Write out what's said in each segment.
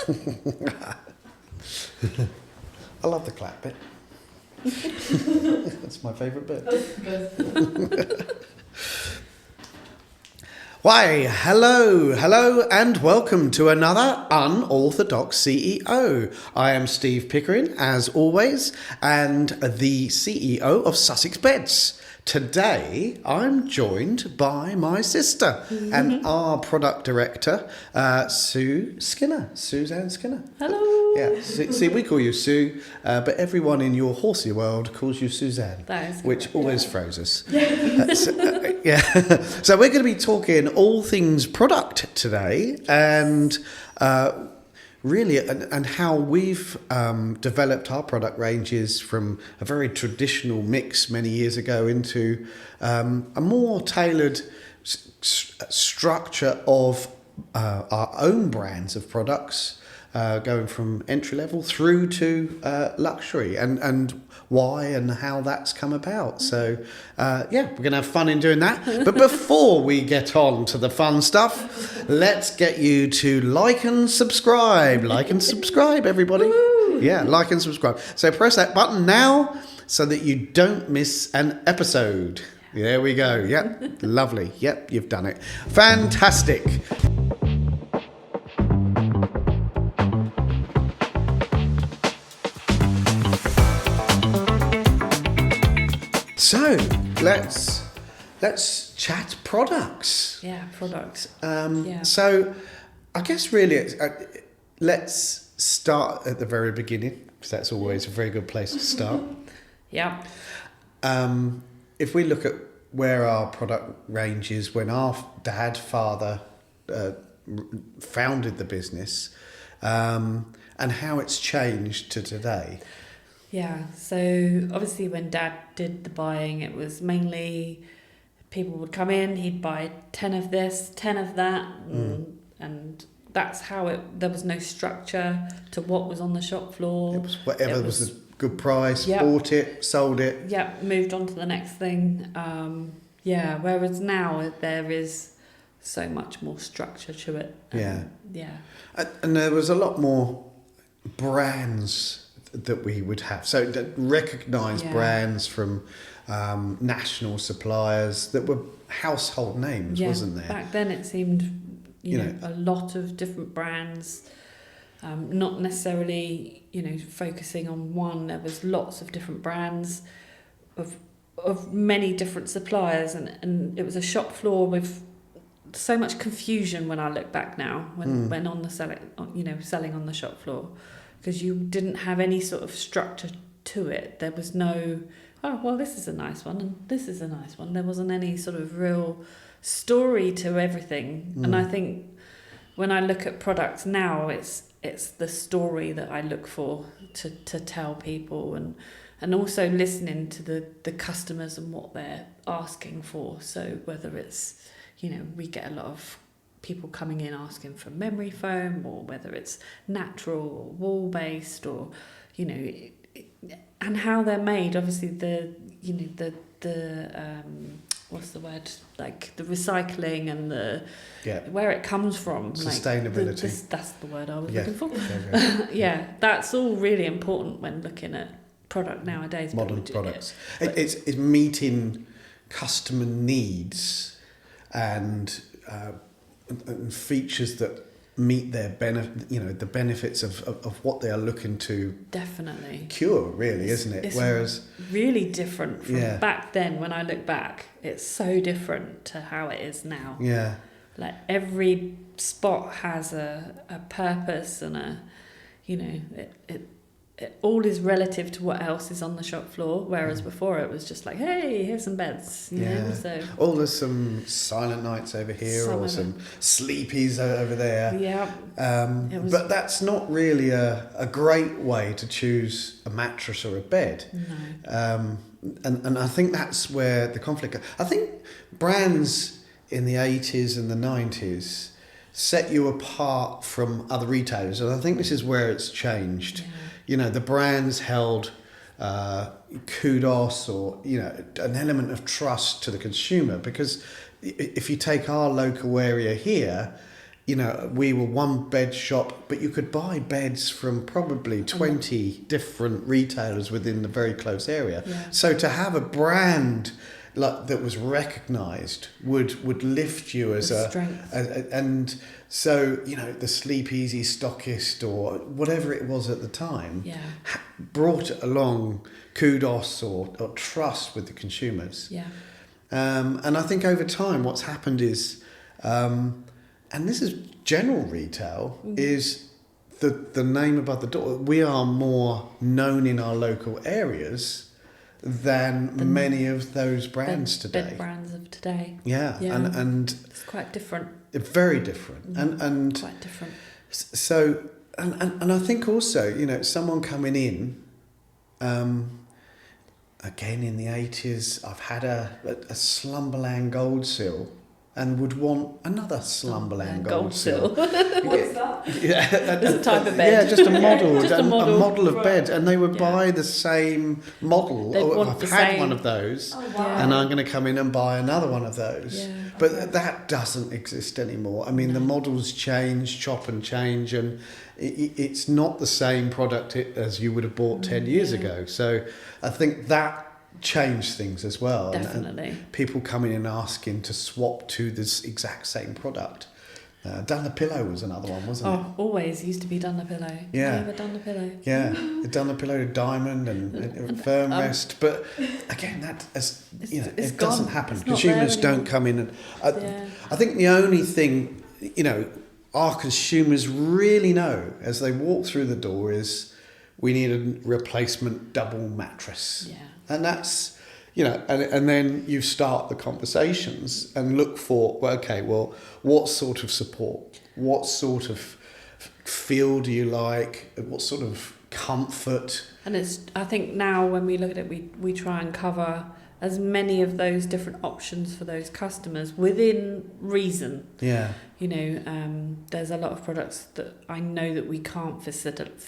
I love the clap bit. That's my favourite bit. Why, hello, and welcome to another Unorthodox CEO. I am Steve Pickering, as always, and the CEO of Sussex Beds. Today, I'm joined by my sister and our product director, Suzanne Skinner. Hello. Yeah, see, we call you Sue, but everyone in your horsey world calls you Suzanne, which always throws us. So we're going to be talking all things product today, and really, and how we've developed our product ranges from a very traditional mix many years ago into a more tailored structure of our own brands of products, going from entry level through to luxury, and why and how that's come about. So we're going to have fun in doing that. But before we get on to the fun stuff, let's get you to like and subscribe, everybody. Woo! Yeah, like and subscribe. So press that button now so that you don't miss an episode. There we go. Yep, lovely. Yep, you've done it. Fantastic. So let's chat products. Yeah, products. So I guess really let's start at the very beginning, because that's always a very good place to start. Yeah. If we look at where our product range is, when our father founded the business, and how it's changed to today. Yeah, so obviously when Dad did the buying, it was mainly people would come in, he'd buy 10 of this, 10 of that, and that's how there was no structure to what was on the shop floor. It was whatever was a good price, bought it, sold it. Yeah, moved on to the next thing. Whereas now there is so much more structure to it. And there was a lot more brands that we would have, so recognised brands from national suppliers that were household names, wasn't there? Back then it seemed a lot of different brands, not necessarily focusing on one. There was lots of different brands of many different suppliers, and it was a shop floor with so much confusion when I look back now, when on the selling on the shop floor, because you didn't have any sort of structure to it. There was no, this is a nice one and this is a nice one. There wasn't any sort of real story to everything. And I think when I look at products now, it's the story that I look for to tell people, and also listening to the customers and what they're asking for. So whether it's, we get a lot of people coming in asking for memory foam, or whether it's natural or wall based, or and how they're made. Obviously the what's the word, like the recycling and the where it comes from, sustainability. That's the word I was looking for. That's all really important when looking at product nowadays. Modern products. It's meeting customer needs and features that meet their the benefits of what they are looking to cure, really, isn't it? Whereas really different from back then. When I look back, it's so different to how it is now. Yeah, like every spot has a purpose, and it all is relative to what else is on the shop floor, whereas before it was just like, hey, here's some beds, you know. So there's some Silent Nights over here, or some Sleepies over there. But that's not really a great way to choose a mattress or a bed. No. And I think that's where the conflict. I think brands in the 80s and the 90s set you apart from other retailers, and I think this is where it's changed. The brands held kudos, or an element of trust to the consumer, because if you take our local area here, we were one bed shop, but you could buy beds from probably 20 different retailers within the very close area. Yeah. So to have a brand that was recognised would lift you as and so the Sleep Easy stockist or whatever it was at the time brought along kudos or trust with the consumers. Yeah. And I think over time what's happened is, and this is general retail, is the name above the door. We are more known in our local areas than many of those brands today. Bed brands of today. Yeah. And it's quite different. Very different. And quite different. So and I think also, someone coming in, again in the 80s, I've had a Slumberland Gold Seal and would want another Slumberland Gold Seal. What's that? Yeah, It's a type of bed. Yeah, just a model, Just a model. of bed, and they would buy the same model. I've had one of those, and I'm going to come in and buy another one of those. Yeah, but that doesn't exist anymore. I mean, the models change, chop and change, and it's not the same product as you would have bought 10 years ago. So I think that changed things as well. Definitely. And people coming in asking to swap to this exact same product. Dunlopillo was another one, wasn't it? Oh, always used to be Dunlopillo. Yeah. Never Dunlopillo. Yeah, the Dunlopillo Diamond and Firm Rest. But again, it doesn't happen. Consumers don't come in. And I think the only thing, our consumers really know as they walk through the door is we need a replacement double mattress. Yeah. And that's, and then you start the conversations and look for, what sort of support? What sort of feel do you like? What sort of comfort? And I think now when we look at it, we try and cover as many of those different options for those customers within reason. Yeah. There's a lot of products that I know that we can't facilitate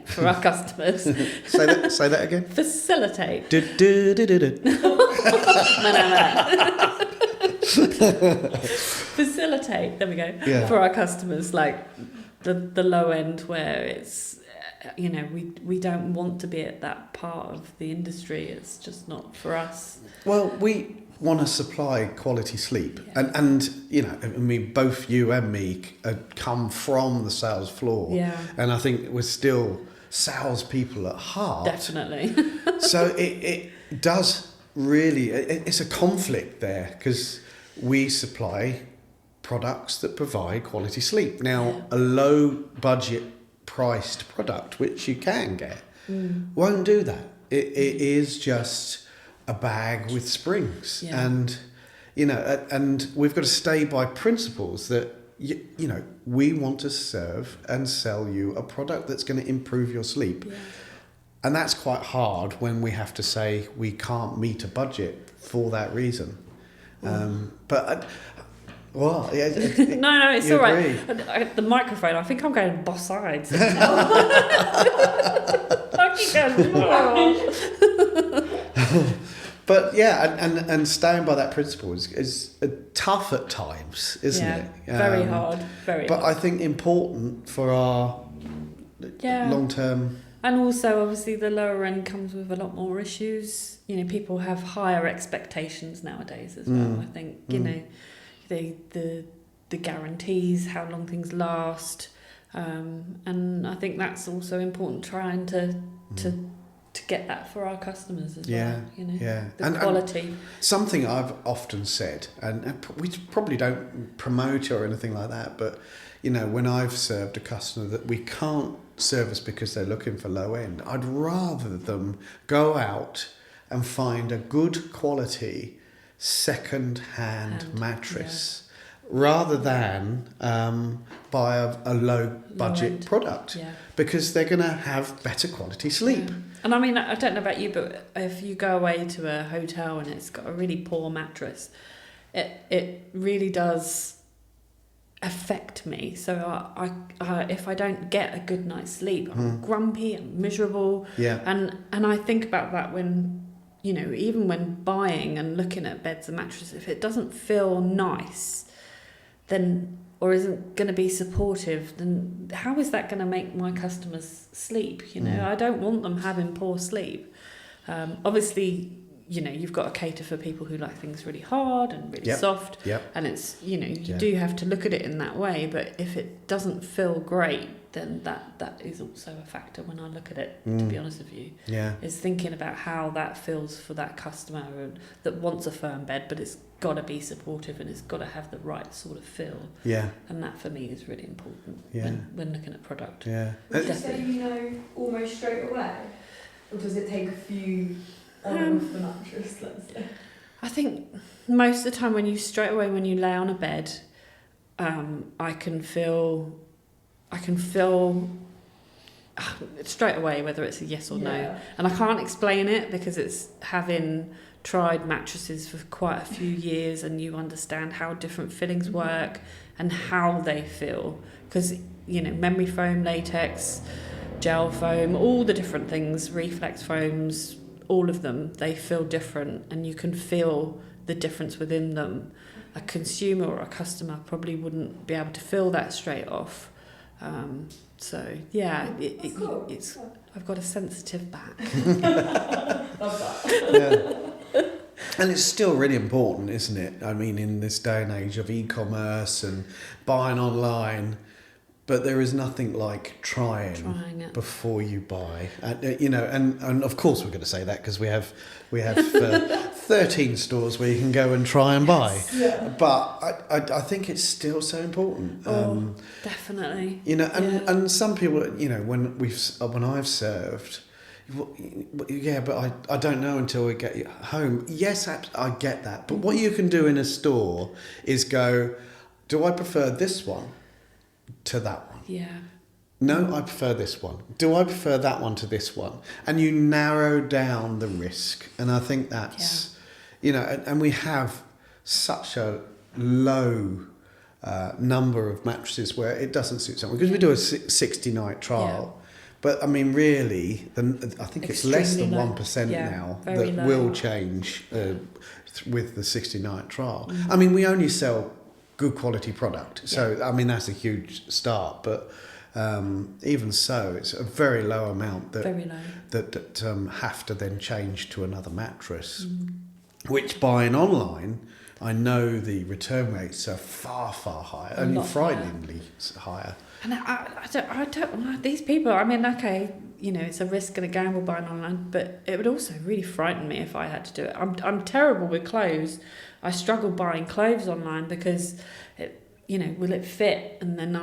for our customers. Say that again. Facilitate. Facilitate. There we go. Yeah. For our customers, like the low end where it's. We don't want to be at that part of the industry. It's just not for us. Well, we want to supply quality sleep, and both you and me come from the sales floor, and I think we're still salespeople at heart. Definitely. So it does really. It's a conflict there because we supply products that provide quality sleep. Now, a low budget priced product, which you can get, won't do that. It is just a bag with springs, and and we've got to stay by principles that we want to serve and sell you a product that's going to improve your sleep, and that's quite hard when we have to say we can't meet a budget for that reason. Well, yeah. No, it's all right. The microphone, I think I'm going both sides. I keep going. But and staying by that principle is tough at times, isn't it? Very hard. But I think important for our long term. And also, obviously, the lower end comes with a lot more issues. People have higher expectations nowadays as well. I think the guarantees, how long things last, and I think that's also important. Trying to get that for our customers as well. The quality. And something I've often said, and we probably don't promote or anything like that, but when I've served a customer that we can't service because they're looking for low end, I'd rather them go out and find a good quality second-hand mattress rather than buy a low-budget product, because they're going to have better quality sleep. And I mean, I don't know about you, but if you go away to a hotel and it's got a really poor mattress, it really does affect me. So I if I don't get a good night's sleep, I'm grumpy, I'm miserable, and I think about that when even when buying and looking at beds and mattresses, if it doesn't feel nice, then, or isn't going to be supportive, then how is that going to make my customers sleep? You know, I don't want them having poor sleep. Obviously, you know, you've got to cater for people who like things really hard and really soft. And it's, you know, you do have to look at it in that way. But if it doesn't feel great, then that is also a factor when I look at it, to be honest with you. Is thinking about how that feels for that customer that wants a firm bed, but it's got to be supportive and it's got to have the right sort of feel. And that for me is really important when looking at product. Would you say you know almost straight away? Or does it take a few on and off the mattress, let's say? I think most of the time when you lay on a bed, I can feel straight away whether it's a yes or no. And I can't explain it because it's having tried mattresses for quite a few years, and you understand how different fillings work and how they feel. Because, you know, memory foam, latex, gel foam, all the different things, reflex foams, all of them, they feel different, and you can feel the difference within them. A consumer or a customer probably wouldn't be able to feel that straight off. So yeah, it's I've got a sensitive back. Love that. And it's still really important, isn't it? I mean, in this day and age of e-commerce and buying online, but there is nothing like trying it before you buy. You know, and of course we're going to say that because we have 13 stores where you can go and try and buy. But I think it's still so important. Definitely. You know, and some people, you know, when I've served, but I don't know until we get home. Yes, I get that. But what you can do in a store is go, do I prefer this one to that one? No, I prefer this one. Do I prefer that one to this one? And you narrow down the risk. And I think that's, you know, and we have such a low number of mattresses where it doesn't suit someone. Because we do a 60-night trial. But, I mean, really, I think it's less than 1% now that will change with the 60-night trial. I mean, we only sell good quality product. So, I mean, that's a huge start. But even so, it's a very low amount that have to then change to another mattress. Which, buying online, I know the return rates are far, far higher. And frighteningly higher. And I don't these people, I mean, okay, you know, it's a risk and a gamble buying online, but it would also really frighten me if I had to do it. I'm terrible with clothes. I struggle buying clothes online because you know, will it fit? And then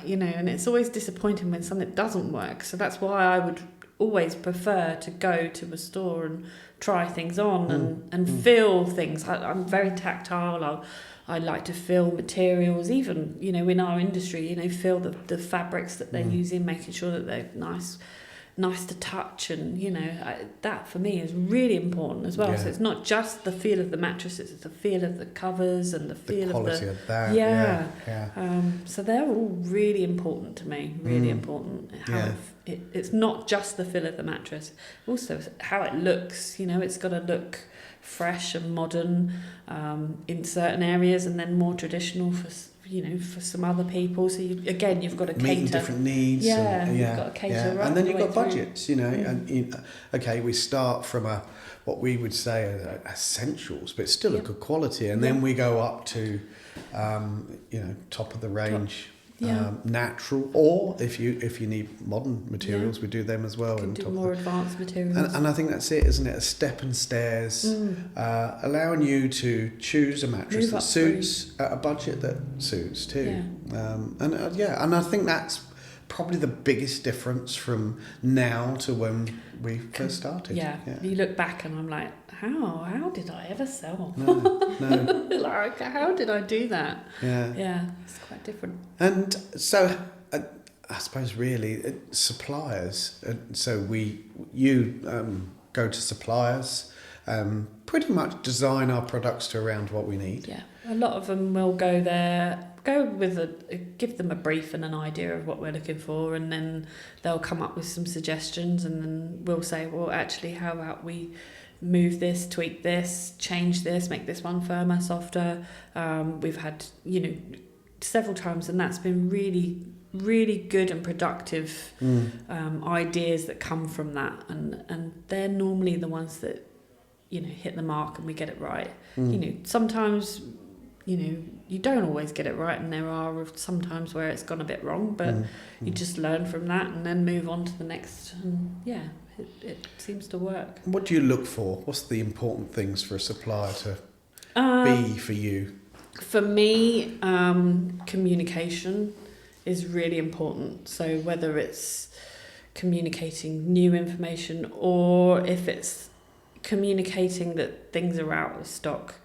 you know, and it's always disappointing when something doesn't work. So that's why I would always prefer to go to a store and try things on and feel things. I'm very tactile. I like to feel materials, even, you know, in our industry, you know, feel the fabrics that they're using, making sure that they're nice to touch, and, you know, that for me is really important as well. So it's not just the feel of the mattress, it's the feel of the covers and the feel of that. So they're all really important to me, really important. It's not just the feel of the mattress, also how it looks. You know, it's got to look fresh and modern in certain areas, and then more traditional for some other people. So you've got to meeting cater different needs. You've got to cater. Right, and then you've got through. budgets. You know, and we start from what we would say are essentials, but still a good quality, and then we go up to top of the range. Natural, or if you need modern materials, we do them as well. And do more advanced materials. And I think that's it, isn't it? A step and stairs, allowing you to choose a mattress that suits at a budget that suits too. And I think that's probably the biggest difference from now to when we first started. You look back and I'm like, how did I ever sell? No. Like, how did I do that? It's quite different. And so I suppose really suppliers, so you go to suppliers, pretty much design our products to around what we need. A lot of them will go there, give them a brief and an idea of what we're looking for, and then they'll come up with some suggestions, and then we'll say, well, actually, how about we move this, tweak this, change this, make this one firmer, softer. We've had, several times, and that's been really, really good and productive ideas that come from that, and they're normally the ones that, you know, hit the mark and we get it right. You know, sometimes, you know, you don't always get it right, and there are some times where it's gone a bit wrong, but you just learn from that and then move on to the next, and it seems to work. What do you look for? What's the important things for a supplier to be for you? For me, communication is really important. So whether it's communicating new information, or if it's communicating that things are out of stock,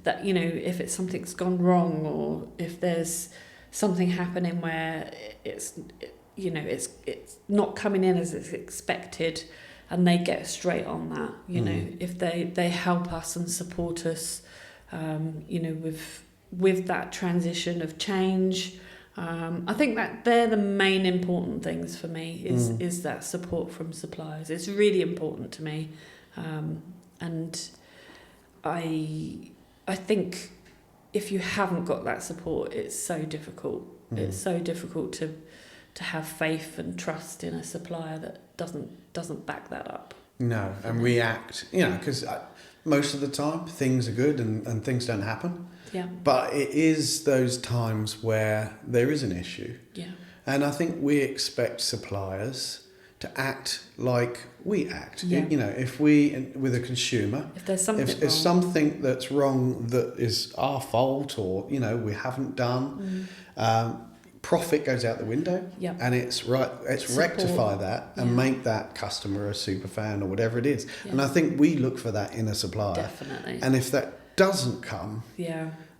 that, you know, if it's something's gone wrong, or if there's something happening where it's not coming in as it's expected, and they get straight on that, you know, if they help us and support us, you know, with that transition of change. I think that they're the main important things for me, is that support from suppliers. It's really important to me. And I think if you haven't got that support, it's so difficult. It's so difficult to have faith and trust in a supplier that doesn't back that up. No, and react, you know, because most of the time things are good and things don't happen. Yeah. But it is those times where there is an issue. Yeah. And I think we expect suppliers to act like we act. Yeah. You know, if we, with a consumer, If there's something if wrong. something that's wrong that is our fault, or, you know, we haven't done, profit goes out the window. Yeah. And it's rectify that and make that customer a super fan or whatever it is. Yeah. And I think we look for that in a supplier. Definitely. And if that doesn't come,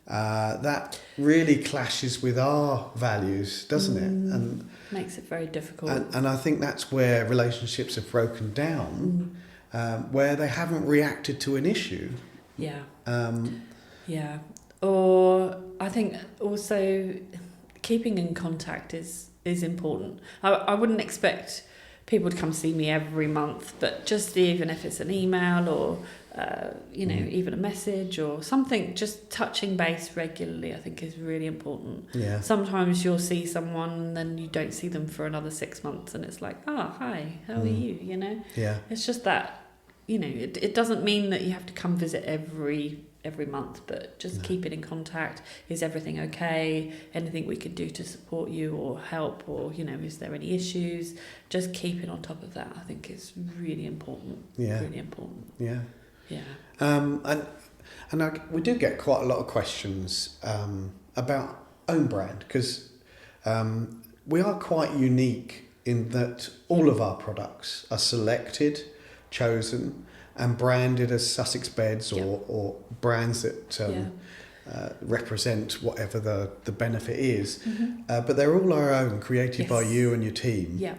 that really clashes with our values, doesn't it? And makes it very difficult. and I think that's where relationships have broken down, where they haven't reacted to an issue. Yeah. Or I think also keeping in contact is important. I wouldn't expect people to come see me every month, but just even if it's an email, or you know, even a message or something, just touching base regularly, I think is really important. Yeah. Sometimes you'll see someone and then you don't see them for another 6 months, and it's like, hi, how are you? You know? Yeah. It's just that, you know, it doesn't mean that you have to come visit every month, but just keep it in contact. Is everything okay? Anything we could do to support you or help, or, you know, is there any issues? Just keeping on top of that, I think, is really important. Yeah. Really important. Yeah. Yeah. And we do get quite a lot of questions about own brand, because we are quite unique in that all of our products are selected, chosen, and branded as Sussex Beds, or brands that represent whatever the benefit is. But they're all our own, created by you and your team. Yeah.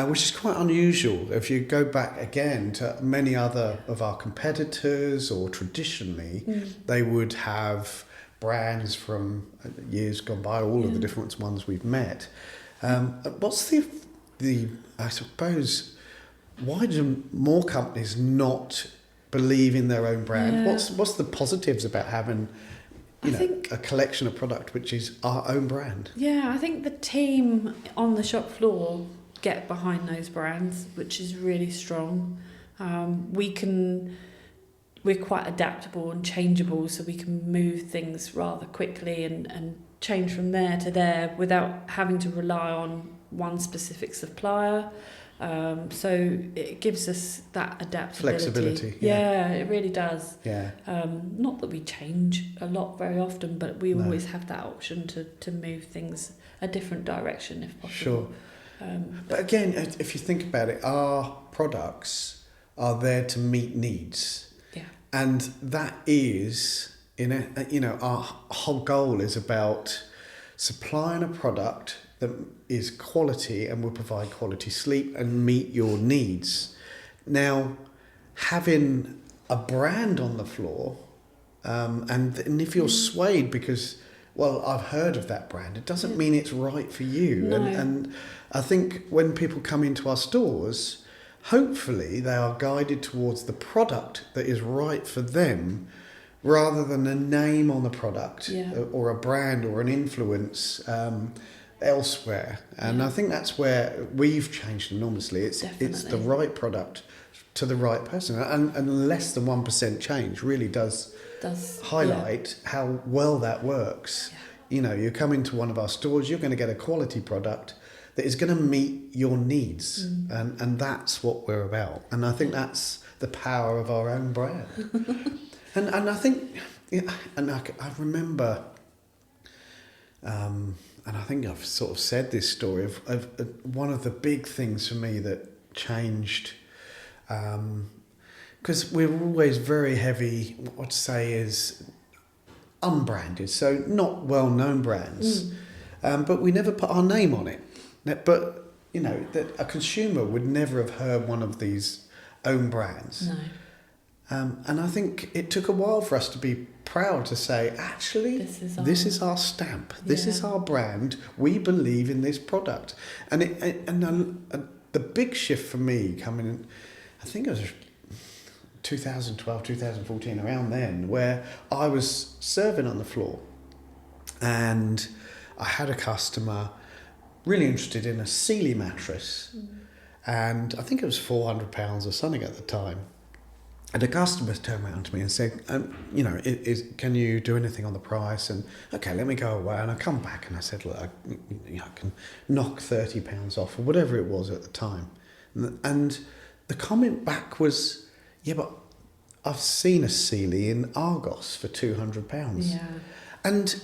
Which is quite unusual. If you go back again to many other of our competitors, or traditionally, they would have brands from years gone by, all of the different ones we've met. What's the I suppose, why do more companies not believe in their own brand? Yeah. What's the positives about having, you know, a collection of product which is our own brand? Yeah, I think the team on the shop floor get behind those brands, which is really strong. We're quite adaptable and changeable, so we can move things rather quickly and change from there to there without having to rely on one specific supplier. So it gives us that adaptability. Flexibility. Yeah, it really does. Yeah. Not that we change a lot very often, but we always have that option to move things a different direction if possible. Sure. But again, if you think about it, our products are there to meet needs. Yeah. And that is, our whole goal is about supplying a product that is quality and will provide quality sleep and meet your needs. Now, having a brand on the floor, and if you're swayed because, well, I've heard of that brand, it doesn't mean it's right for you. No. And I think when people come into our stores, hopefully they are guided towards the product that is right for them, rather than a name on the product Yeah. or a brand or an influence elsewhere. And I think that's where we've changed enormously. It's the Definitely. right product to the right person, and less than 1% change really does highlight how well that works. Yeah. You know, you come into one of our stores, you're going to get a quality product that is going to meet your needs, and that's what we're about. And I think that's the power of our own brand. and I think, and I remember, and I think I've sort of said this story of one of the big things for me that changed, because we're always very heavy, what I'd say is unbranded, so not well-known brands, but we never put our name on it. But, you know, that a consumer would never have heard one of these own brands. No. And I think it took a while for us to be proud to say, actually, this is our stamp. This is our brand. We believe in this product. And the big shift for me coming in, I think it was 2012, 2014, around then, where I was serving on the floor and I had a customer really interested in a Sealy mattress, and I think it was £400 or something at the time. And the customer turned around to me and said, you know, can you do anything on the price? And okay, let me go away. And I come back and I said, look, I can knock £30 off or whatever it was at the time. And the comment back was, yeah, but I've seen a Sealy in Argos for £200. Yeah. And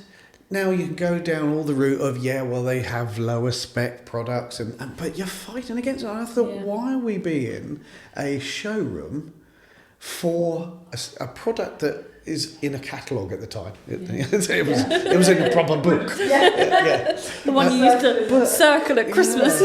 now you can go down all the route of, well, they have lower spec products, but you're fighting against it. And I thought, why are we being a showroom for a product that is in a catalogue at the time? It was in a proper book. The one you used to circle at Christmas.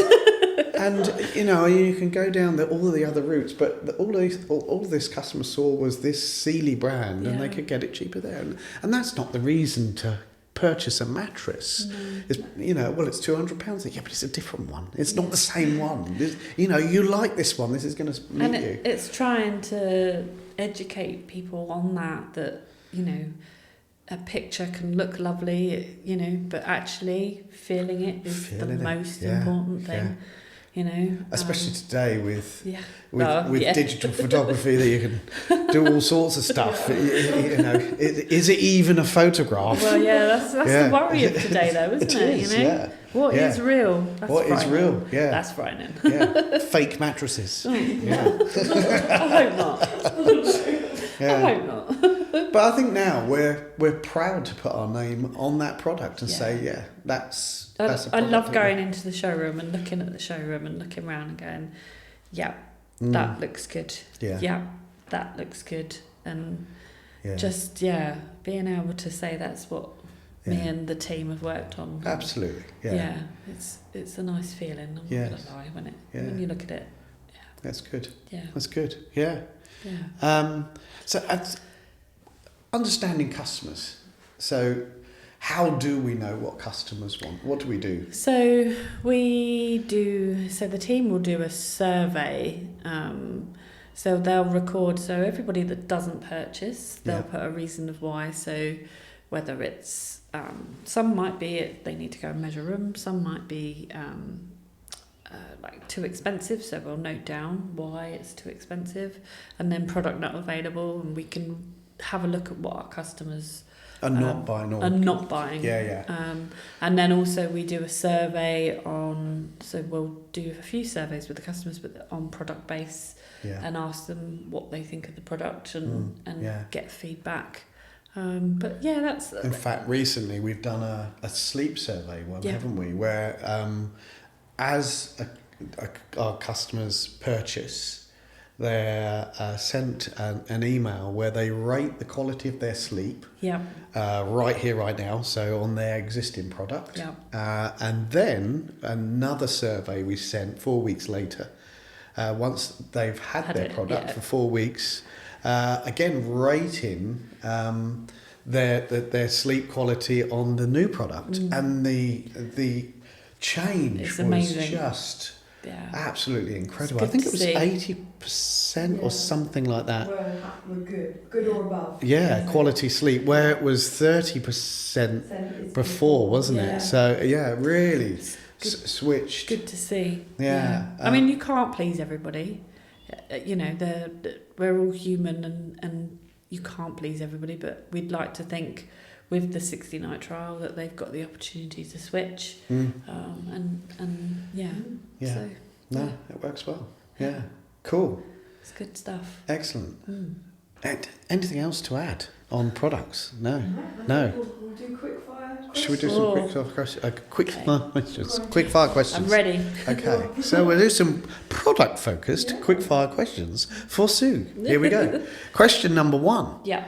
And, you know, you can go down all of the other routes, but all this customer saw was this Sealy brand, and they could get it cheaper there. And that's not the reason to purchase a mattress. It's, you know, well, it's £200. Yeah, but it's a different one. It's not the same one. You know, you like this one. This is going to meet you. It's trying to educate people on that, you know, a picture can look lovely, you know, but actually feeling it is the most important thing. You know, especially today with digital photography, that you can do all sorts of stuff. You know, is it even a photograph? Well, that's the worry of today, though, isn't it? Is, you know, what is real? That's what is real? Yeah, that's frightening. Fake mattresses. I hope not. I hope not. But I think now we're proud to put our name on that product and say, that's a product. I love going into the showroom and looking at the showroom and looking around and going, that looks good. Yeah, that looks good. And just, being able to say that's what me and the team have worked on. Absolutely, it's a nice feeling, I'm not going to lie, when you look at it. Yeah. That's good. Yeah. That's good, yeah. So understanding customers. So how do we know what customers want? What do we do? So the team will do a survey. So they'll record, so everybody that doesn't purchase, they'll put a reason of why. So whether it's, some might be they need to go and measure them, some might be like too expensive, so we'll note down why it's too expensive, and then product not available, and we can have a look at what our customers are not buying. And then also we do a survey so we'll do a few surveys with the customers, but on product base, and ask them what they think of the product and get feedback. But that's... In fact, recently we've done a sleep survey, haven't we? Where as our customers purchase, they're sent an email where they rate the quality of their sleep right here, right now, so on their existing product. And then another survey we sent 4 weeks later, once they've had their product for 4 weeks, again rating their sleep quality on the new product. And the change was amazing. just... Yeah. Absolutely incredible. I It's think good it was to see. 80% or something like that. We're good or above. Yeah, Yeah. quality sleep, where it was 30% It's before, wasn't Yeah. it? So, yeah, really It's good, switched. good to see. Yeah. I mean, you can't please everybody. You know, we're all human and you can't please everybody, but we'd like to think with the 60-night trial that they've got the opportunity to switch. And yeah. Yeah. So, No, it works well. Yeah. Cool. it's good stuff. Excellent. Mm. And anything else to add on products? No. No. We'll do quickfire questions. Should we do some Oh. quickfire questions? Quickfire questions. Okay. Quickfire questions. I'm ready. Okay, so we'll do some product-focused quickfire questions for Sue. Here we go. Question number 1. Yeah.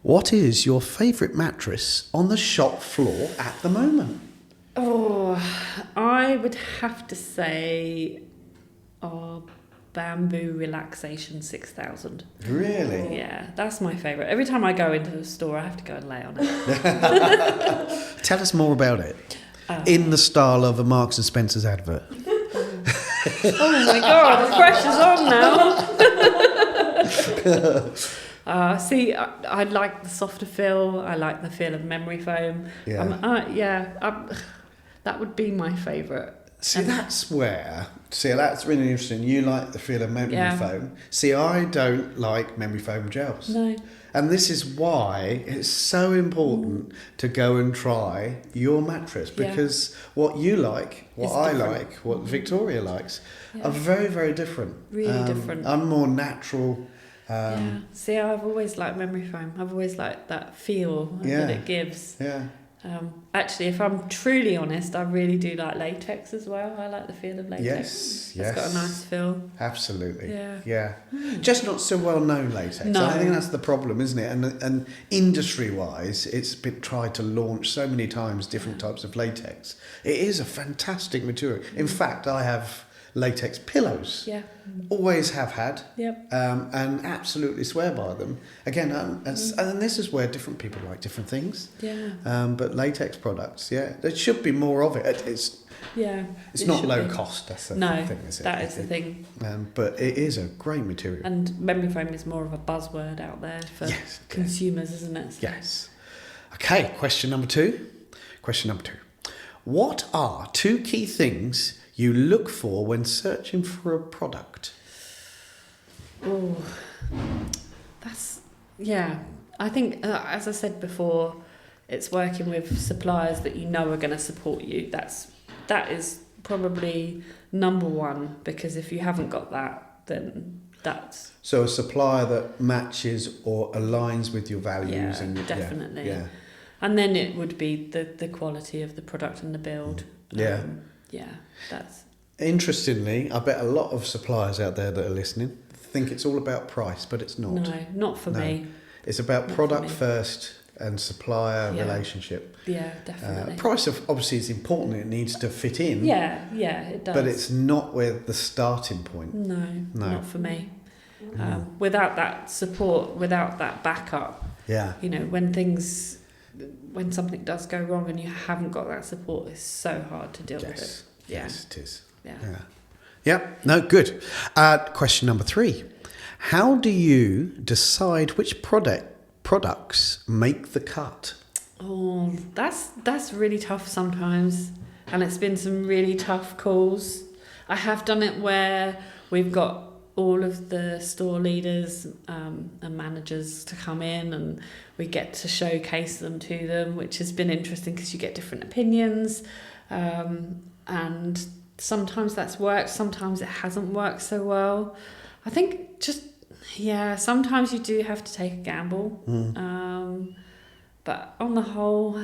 What is your favourite mattress on the shop floor at the moment? Oh, I would have to say, Bamboo Relaxation 6000. Really? Yeah, that's my favourite. Every time I go into the store, I have to go and lay on it. Tell us more about it. In the style of a Marks and Spencer's advert. Oh my God, the pressure's on now. See, I like the softer feel. I like the feel of memory foam. Yeah. That would be my favourite. That's really interesting. You like the feel of memory foam. See, I don't like memory foam gels. No. And this is why it's so important to go and try your mattress, because what you like, what It's I different. like, what Victoria likes Yeah. are very, very different. Really different. I'm more natural. Yeah. See, I've always liked memory foam. I've always liked that feel that it gives. Yeah. Actually, if I'm truly honest, I really do like latex as well. I like the feel of latex. Yes. It's got a nice feel. Absolutely. Yeah. Yeah. Just not so well known latex. No. I think that's the problem, isn't it? And industry wise, it's been tried to launch so many times different types of latex. It is a fantastic material. In fact, I have latex pillows. Yeah. Always have had. Yep. And absolutely swear by them. Again, and this is where different people like different things. Yeah. But latex products, there should be more of it. It's It not should low be. cost. That's the No, thing, is it? that is the thing. But it is a great material. And memory foam is more of a buzzword out there for consumers, isn't it? So- Yes. Okay, question number 2. What are 2 key things you look for when searching for a product? Oh, I think, as I said before, it's working with suppliers that you know are going to support you. That is probably number 1, because if you haven't got that, then that's... So a supplier that matches or aligns with your values. Yeah, definitely. Yeah. And then it would be the quality of the product and the build. Yeah. That's... Interestingly, I bet a lot of suppliers out there that are listening think it's all about price, but it's not. No, not for me. It's about Not product for me. first and supplier relationship. Yeah, definitely. Price obviously is important. It needs to fit in. Yeah, it does. But it's not with the starting point. No, not for me. Without that support, without that backup, you know, when something does go wrong and you haven't got that support, it's so hard to deal with it. Yeah. Yes, it is. Yeah. Yep. No, good. Question number 3. How do you decide which products make the cut? Oh, that's really tough sometimes, and it's been some really tough calls. I have done it where we've got all of the store leaders and managers to come in, and we get to showcase them to them, which has been interesting because you get different opinions, and sometimes that's worked, sometimes it hasn't worked so well. I think sometimes you do have to take a gamble, but on the whole,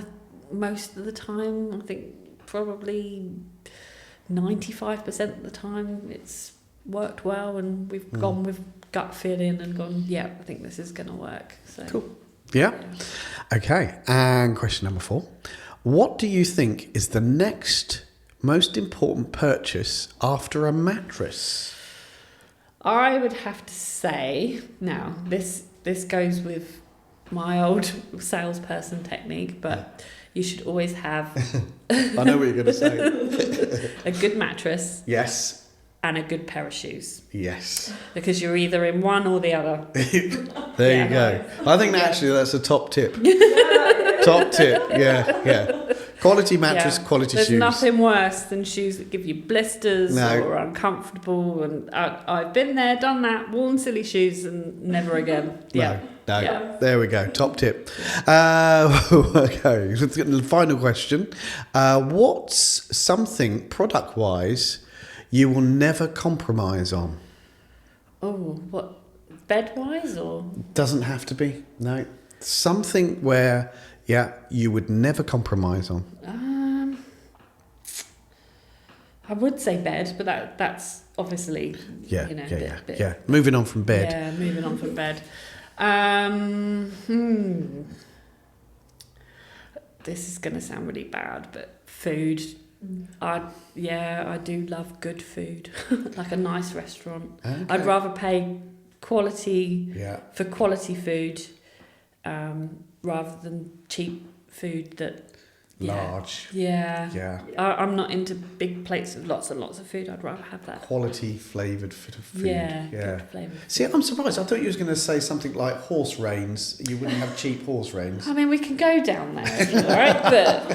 most of the time, I think probably 95% of the time it's worked well, and we've gone with gut feeling and gone, I think this is going to work. So cool. Yeah. Okay. And question number 4. What do you think is the next most important purchase after a mattress? I would have to say, now this goes with my old salesperson technique, but you should always have I know what you're going to say. a good mattress Yes. and a good pair of shoes. Yes. Because you're either in one or the other. There you go. I think actually that's a top tip. Top tip. Yeah. Quality mattress, quality There's shoes. nothing worse than shoes that give you blisters No. or are uncomfortable. And I've been there, done that, worn silly shoes and never again. Yeah. No. Yeah. There we go. Top tip. Okay. The final question. What's something product-wise you will never compromise on? Oh, what? Bed-wise or? Doesn't have to be. No. Something where, you would never compromise on. I would say bed, but that's obviously, Yeah. bit. Yeah. Moving on from bed. Yeah, moving on from bed. This is going to sound really bad, but food. I do love good food, like a nice restaurant. Okay. I'd rather pay quality for quality food rather than cheap food that Large. Yeah. I'm not into big plates of lots and lots of food. I'd rather have that. Quality flavoured food. Yeah. Good flavoured. See, I'm surprised. I thought you was going to say something like horse reins. You wouldn't have cheap horse reins. I mean, we can go down there, all right? But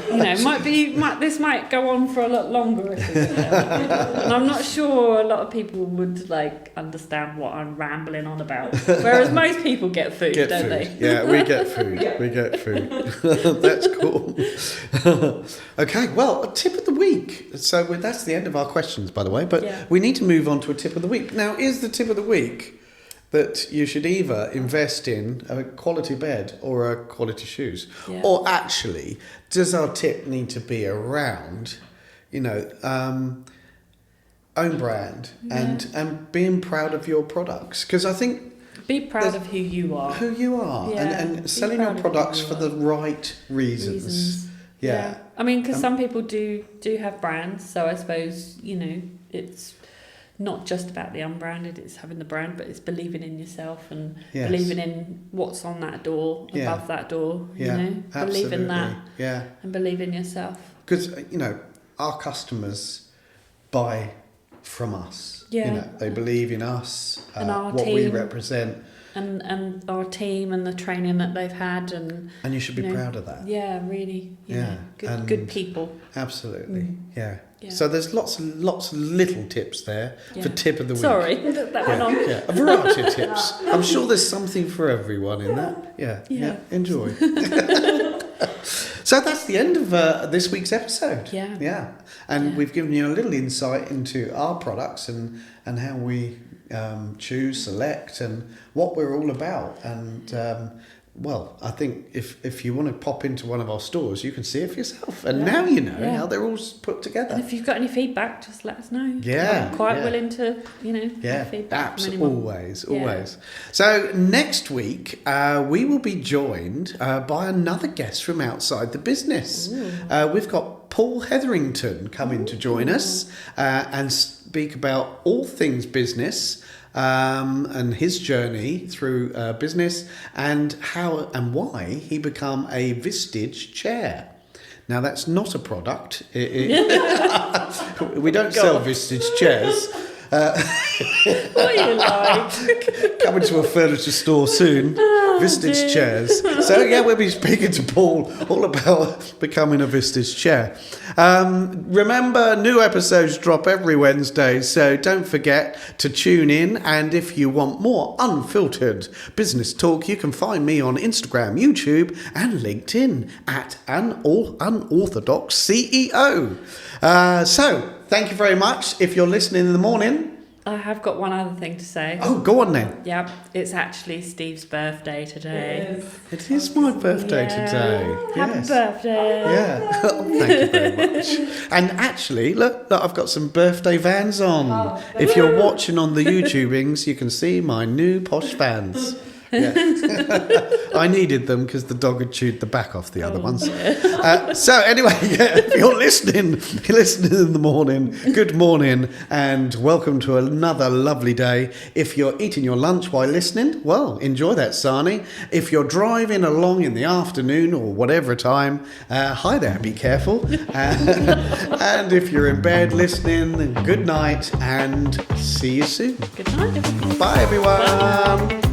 this might go on for a lot longer if we do that. And I'm not sure a lot of people would understand what I'm rambling on about. Whereas most people get food, don't they? Yeah, we get food. We get food. That's cool. Okay, well, a tip of the week. So that's the end of our questions, by the way. But we need to move on to a tip of the week. Now, is the tip of the week that you should either invest in a quality bed or a quality shoes? Yeah. Or actually, does our tip need to be around, own brand and being proud of your products? Because I think be proud of who you are. And selling your products for the right reasons. Yeah. I mean, because some people do have brands, so I suppose, it's not just about the unbranded, it's having the brand, but it's believing in yourself and believing in what's on that door, above that door, believe in that and believe in yourself. Because, our customers buy from us. They believe in us, and our what team, we represent. And our team and the training that they've had. And you should be proud of that. Yeah, really. Good people. Absolutely, yeah. So there's lots of little tips there for tip of the week. Sorry, that went on. Yeah, a variety of tips. I'm sure there's something for everyone in that. Yeah. Enjoy. So that's the end of this week's episode. Yeah. And we've given you a little insight into our products and how we choose, select, and what we're all about. And I think if you want to pop into one of our stores, you can see it for yourself. And now you know how they're all put together. And if you've got any feedback, just let us know. Yeah. I'm quite willing to, have feedback from anyone. Always. So next week, we will be joined by another guest from outside the business. We've got Paul Hetherington coming to join us and speak about all things business. And his journey through business and how and why he become a Vistage chair. Now that's not a product. We don't sell Vistage chairs. What are you like? Coming to a furniture store soon. Vistage chairs. So we'll be speaking to Paul all about becoming a Vistage chair. Remember, new episodes drop every Wednesday, so don't forget to tune in. And if you want more unfiltered business talk, you can find me on Instagram, YouTube, and LinkedIn at Unorthodox CEO. So thank you very much. If you're listening in the morning, I have got one other thing to say. Oh, go on then. Yep, it's actually Steve's birthday today. It is my birthday today. Happy birthday. Yeah. Thank you very much. And actually, look, I've got some birthday Vans on. If you're watching on the YouTubings, you can see my new posh Vans. Yeah. I needed them because the dog had chewed the back off the other ones. So anyway, if you're listening in the morning, good morning and welcome to another lovely day. If you're eating your lunch while listening, well, enjoy that, Sani. If you're driving along in the afternoon or whatever time, hi there, be careful. And if you're in bed listening, good night and see you soon. Good night, everybody. Bye, everyone. Bye.